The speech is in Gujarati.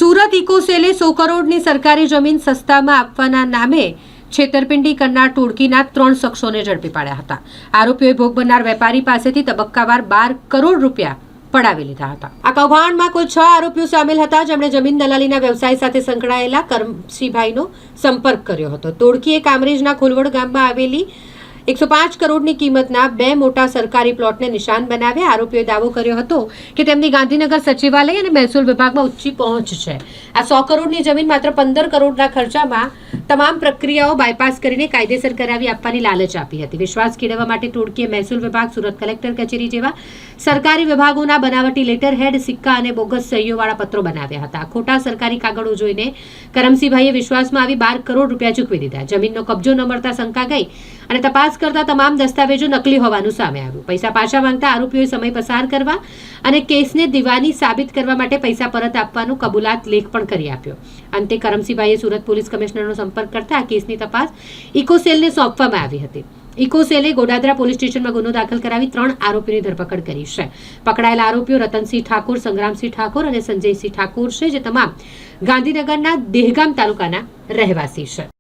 સુરત ઇકોસેલે 100 કરોડની સરકારી જમીન સસ્તામાં આપવાના નામે છેતરપિંડી કરનાર ટોળકીના 3 શખ્સોને ઝડપી પાડ્યા હતા. આરોપીઓએ ભોગ બનનાર વેપારી પાસેથી તબક્કાવાર 12 કરોડ રૂપિયા પડાવી લીધા હતા. આ કૌભાંડમાં કુલ 6 આરોપીઓ સામેલ હતા, જેમણે જમીન દલાલીના વ્યવસાય સાથે સંકળાયેલા કરમસિંહભાઈનો સંપર્ક કર્યો હતો. ટોળકીએ કામરેજના ખોલવડ ગામમાં આવેલી 105 કરોડની કિંમતના 2 મોટા સરકારી પ્લોટને નિશાન બનાવ્યા. આરોપીઓએ દાવો કર્યો હતો કે તેમની ગાંધીનગર સચિવાલય અને મહેસૂલ વિભાગમાં ઊંચી પહોંચ છે. આ 100 કરોડની જમીન માત્ર 15 કરોડના ખર્ચામાં તમામ પ્રક્રિયાઓ બાયપાસ કરીને કાયદેસર કરાવી આપવાની લાલચ આપી હતી. વિશ્વાસ કેળવવા માટે ટોળકીએ મહેસૂલ વિભાગ, સુરત કલેક્ટર કચેરી જેવા સરકારી વિભાગોના બનાવટી લેટર હેડ, સિક્કા અને બોગસ સહીઓવાળા પત્રો બનાવ્યા હતા. ખોટા સરકારી કાગળો જોઈને કરમસિંહભાઈએ વિશ્વાસમાં આવી 12 કરોડ રૂપિયા ચૂકવી દીધા. જમીનનો કબજો ન મળતા શંકા ગઈ અને તપાસ કરતા તમામ દસ્તાવેજો નકલી હોવાનું સામે આવ્યું. પૈસા પાછા માંગતા આરોપીઓએ સમય પસાર કરવા અને કેસને દીવાની સાબિત કરવા માટે પૈસા પરત આપવાનો કબૂલાત લેખ પણ કરી આપ્યો. અંતે કરમસિંહભાઈએ સુરત પોલીસ કમિશનરનો સંપર્ક કરતા આ કેસની તપાસ ઇકોસેલને સોંપવામાં આવી હતી. ઇકોસેલે ગોડાદરા પોલીસ સ્ટેશનમાં ગુનો દાખલ કરાવી 3 આરોપીની ધરપકડ કરી છે. પકડાયેલા આરોપીઓ રતનસિંહ ઠાકોર, સંગ્રામસિંહ ઠાકોર અને સંજયસિંહ ઠાકોર છે, જે તમામ ગાંધીનગરના દહેગામ તાલુકાના રહેવાસી છે.